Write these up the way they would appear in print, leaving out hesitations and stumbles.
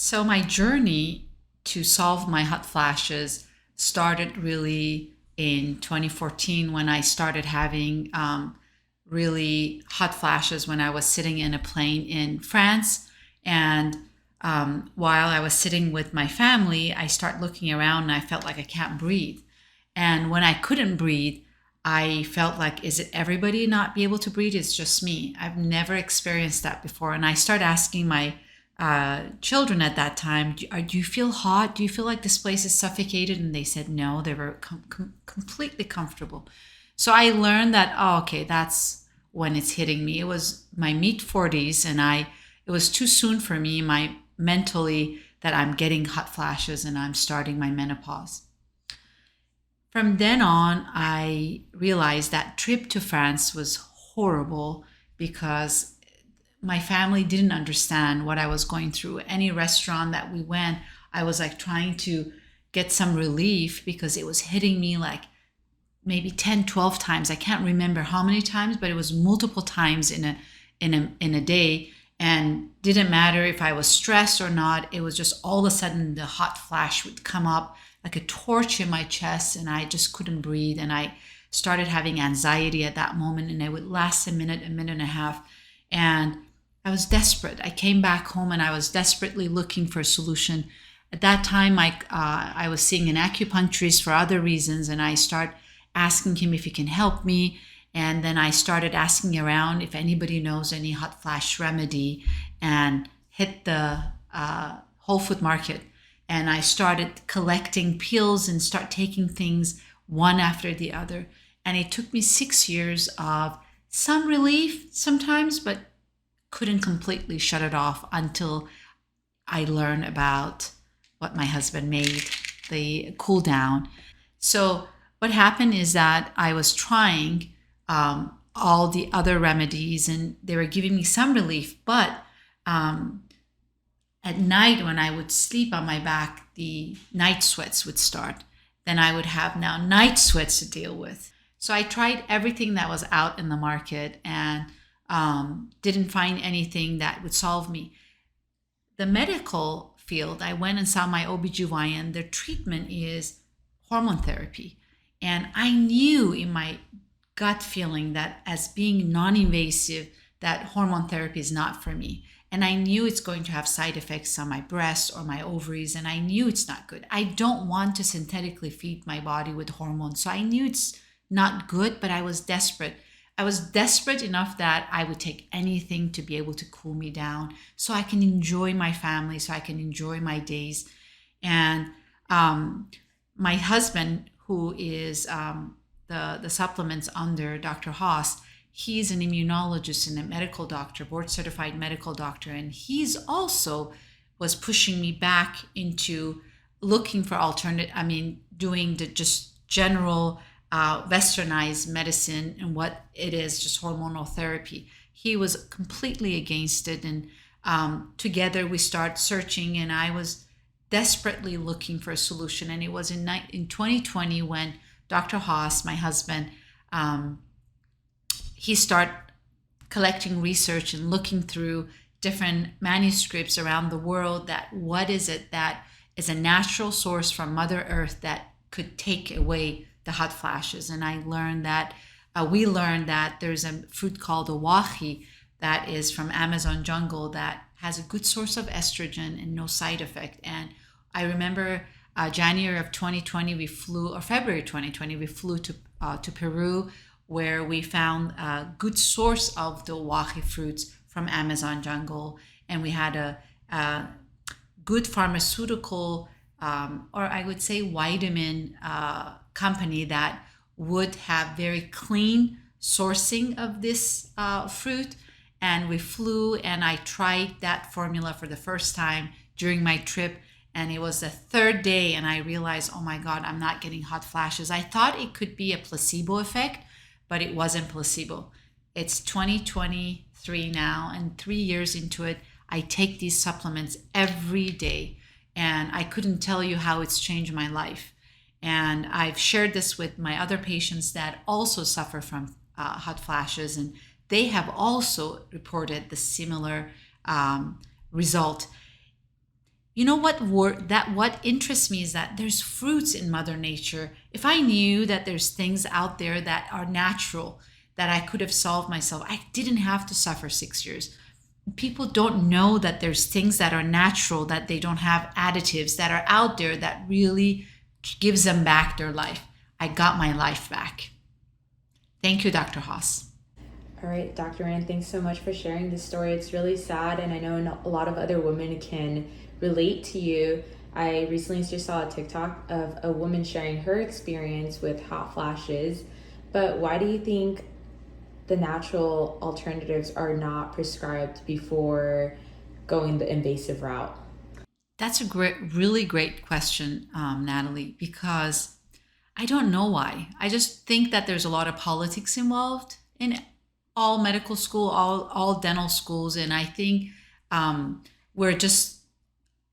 So my journey to solve my hot flashes started really in 2014 when I started having really hot flashes when I was sitting in a plane in France. And while I was sitting with my family, I start looking around and I felt like I can't breathe. And when I couldn't breathe, I felt like, is it everybody not be able to breathe? It's just me. I've never experienced that before. And I start asking my children at that time, do you feel hot? Do you feel like this place is suffocated? And they said no, they were completely comfortable. So I learned that, oh, okay, that's when it's hitting me. It was my mid 40s, and it was too soon for me, my mentally, that I'm getting hot flashes and I'm starting my menopause. From then on, I realized that trip to France was horrible because my family didn't understand what I was going through. Any restaurant that we went, I was like trying to get some relief because it was hitting me like maybe 10, 12 times. I can't remember how many times, but it was multiple times in a day. And didn't matter if I was stressed or not. It was just all of a sudden the hot flash would come up like a torch in my chest, and I just couldn't breathe. And I started having anxiety at that moment, and it would last a minute and a half. And I was desperate. I came back home and I was desperately looking for a solution. At that time, I was seeing an acupuncturist for other reasons, and I start asking him if he can help me. And then I started asking around if anybody knows any hot flash remedy, and hit the Whole Food Market. And I started collecting pills and start taking things one after the other. And it took me 6 years of some relief sometimes, but couldn't completely shut it off until I learned about what my husband made, the cool down. So what happened is that I was trying all the other remedies, and they were giving me some relief, but at night when I would sleep on my back, the night sweats would start. Then I would have now night sweats to deal with. So I tried everything that was out in the market, and didn't find anything that would solve me. The medical field, I went and saw my OBGYN. Their treatment is hormone therapy. And I knew in my gut feeling that as being non-invasive, that hormone therapy is not for me. And I knew it's going to have side effects on my breasts or my ovaries, and I knew it's not good. I don't want to synthetically feed my body with hormones. So I knew it's not good, but I was desperate. I was desperate enough that I would take anything to be able to cool me down so I can enjoy my family, so I can enjoy my days. And my husband, who is the supplements under Dr. Haas, he's an immunologist and a medical doctor, board certified medical doctor. And he's also was pushing me back into looking for doing the just general westernized medicine and what it is, just hormonal therapy. He was completely against it. And together we start searching, and I was desperately looking for a solution. And it was in 2020 when Dr. Haas, my husband, he started collecting research and looking through different manuscripts around the world, that what is it that is a natural source from Mother Earth that could take away the hot flashes. And we learned that there's a fruit called the wahi that is from Amazon jungle that has a good source of estrogen and no side effect. And I remember January of 2020 we flew, or February 2020 we flew to Peru, where we found a good source of the wahi fruits from Amazon jungle. And we had a good pharmaceutical, or I would say vitamin company that would have very clean sourcing of this fruit. And we flew, and I tried that formula for the first time during my trip. And it was the third day, and I realized, oh my God, I'm not getting hot flashes. I thought it could be a placebo effect, but it wasn't placebo. It's 2023 now, and 3 years into it, I take these supplements every day. And I couldn't tell you how it's changed my life. And I've shared this with my other patients that also suffer from hot flashes, and they have also reported the similar result. You know what interests me is that there's fruits in Mother Nature. If I knew that there's things out there that are natural that I could have solved myself, I didn't have to suffer 6 years. People don't know that there's things that are natural, that they don't have additives, that are out there that really gives them back their life. I got my life back. Thank you, Dr. Haas. All right, Dr. Rand, thanks so much for sharing this story. It's really sad, and I know a lot of other women can relate to you. I recently just saw a TikTok of a woman sharing her experience with hot flashes. But why do you think the natural alternatives are not prescribed before going the invasive route? That's a really great question, Natalie, because I don't know why. I just think that there's a lot of politics involved in all medical school, all dental schools, and I think we're just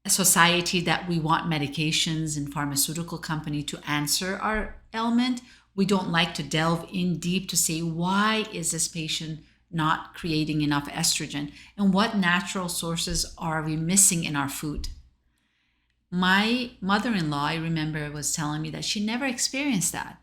a society that we want medications and pharmaceutical company to answer our ailment. We don't like to delve in deep to say why is this patient not creating enough estrogen and what natural sources are we missing in our food. My mother-in-law, I remember, was telling me that she never experienced that.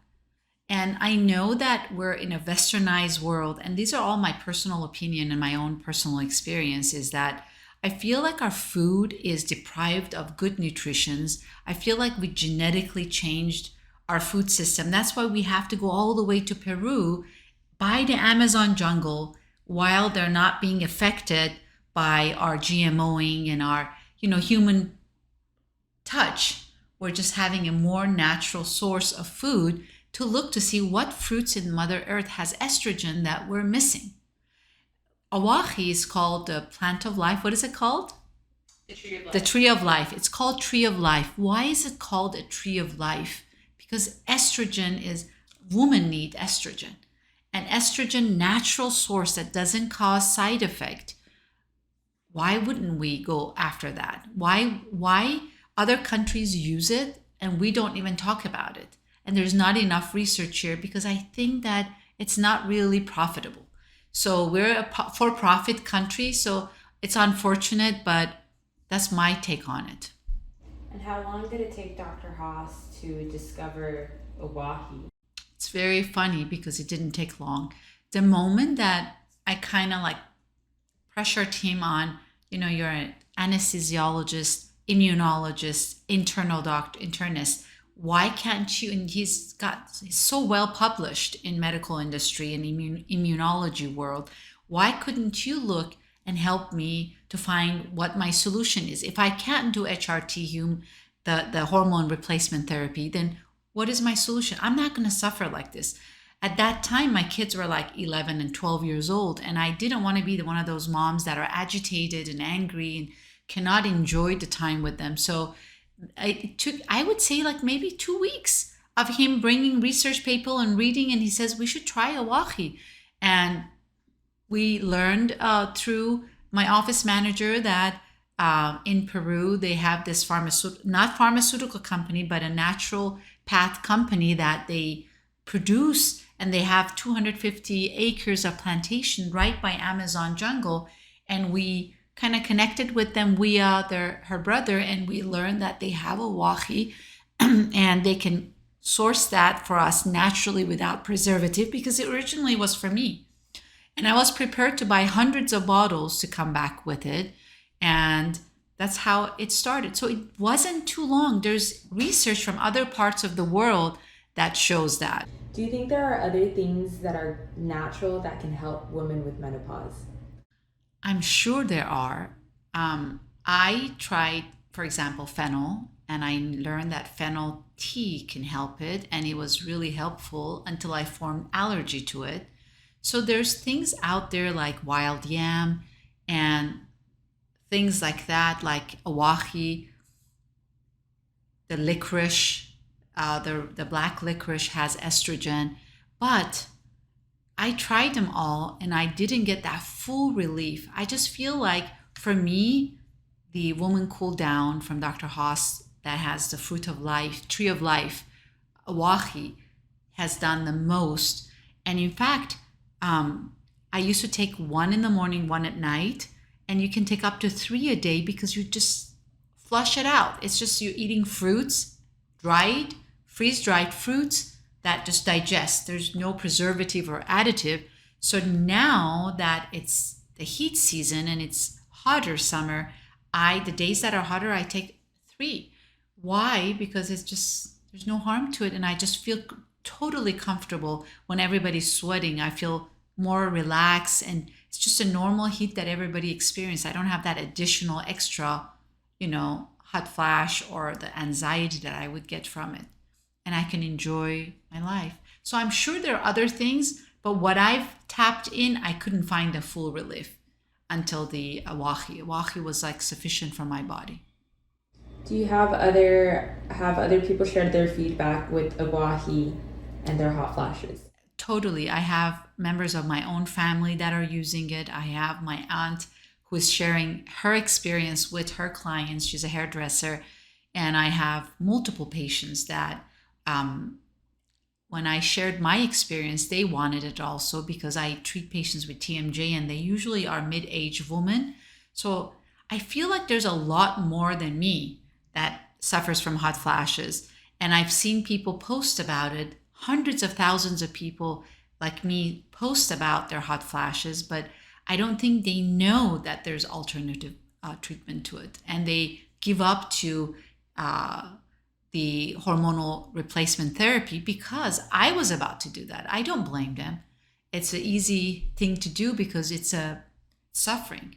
And I know that we're in a westernized world, and these are all my personal opinion and my own personal experience, is that I feel like our food is deprived of good nutritions. I feel like we genetically changed our food system. That's why we have to go all the way to Peru, by the Amazon jungle, while they're not being affected by our GMOing and our, human touch. We're just having a more natural source of food to look to see what fruits in Mother Earth has estrogen that we're missing. Awahi is called the plant of life. What is it called? The tree of life. The tree of life. It's called tree of life. Why is it called a tree of life? Because estrogen is, women need estrogen. An estrogen natural source that doesn't cause side effect. Why wouldn't we go after that? Why other countries use it and we don't even talk about it? And there's not enough research here because I think that it's not really profitable. So we're a for-profit country, so it's unfortunate, but that's my take on it. And how long did it take Dr. Haas to discover Oahi? It's very funny because it didn't take long. The moment that I kind of like pressured him on, you're an anesthesiologist, immunologist, internal doctor, internist. Why can't you? And he's so well published in medical industry and immunology world. Why couldn't you look and help me to find what my solution is? If I can't do HRT, the hormone replacement therapy, then what is my solution? I'm not going to suffer like this. At that time, my kids were like 11 and 12 years old, and I didn't want to be one of those moms that are agitated and angry and cannot enjoy the time with them. So it took, I would say, like maybe 2 weeks of him bringing research paper and reading, and he says we should try Awahi. And we learned through my office manager that in Peru they have this not pharmaceutical company, but a natural path company that they produce, and they have 250 acres of plantation right by Amazon jungle. And we kind of connected with them via her brother, and we learned that they have Awahi and they can source that for us naturally without preservative, because it originally was for me. And I was prepared to buy hundreds of bottles to come back with it. And that's how it started. So it wasn't too long. There's research from other parts of the world that shows that. Do you think there are other things that are natural that can help women with menopause? I'm sure there are. I tried, for example, fennel, and I learned that fennel tea can help it, and it was really helpful until I formed allergy to it. So there's things out there like wild yam and things like that, like awahi, the licorice, the black licorice has estrogen, but I tried them all and I didn't get that full relief. I just feel like for me, the Woman Cool Down from Dr. Haas that has the fruit of life, tree of life, Awahi, has done the most. And in fact, I used to take one in the morning, one at night, and you can take up to 3 a day because you just flush it out. It's just you eating fruits, dried, freeze dried fruits that just digest. There's no preservative or additive. So now that it's the heat season and it's hotter summer, the days that are hotter, I take three. Why? Because it's just, there's no harm to it. And I just feel totally comfortable when everybody's sweating. I feel more relaxed, and it's just a normal heat that everybody experiences. I don't have that additional extra, hot flash or the anxiety that I would get from it. And I can enjoy my life. So I'm sure there are other things, but what I've tapped in, I couldn't find a full relief until the awahi. Awahi was like sufficient for my body. Do you have other people shared their feedback with Awahi and their hot flashes? Totally. I have members of my own family that are using it. I have my aunt who is sharing her experience with her clients. She's a hairdresser. And I have multiple patients that, when I shared my experience, they wanted it also because I treat patients with TMJ and they usually are mid aged women. So I feel like there's a lot more than me that suffers from hot flashes. And I've seen people post about it, hundreds of thousands of people like me post about their hot flashes, but I don't think they know that there's alternative treatment to it. And they give up to the hormonal replacement therapy because I was about to do that. I don't blame them. It's an easy thing to do because it's a suffering.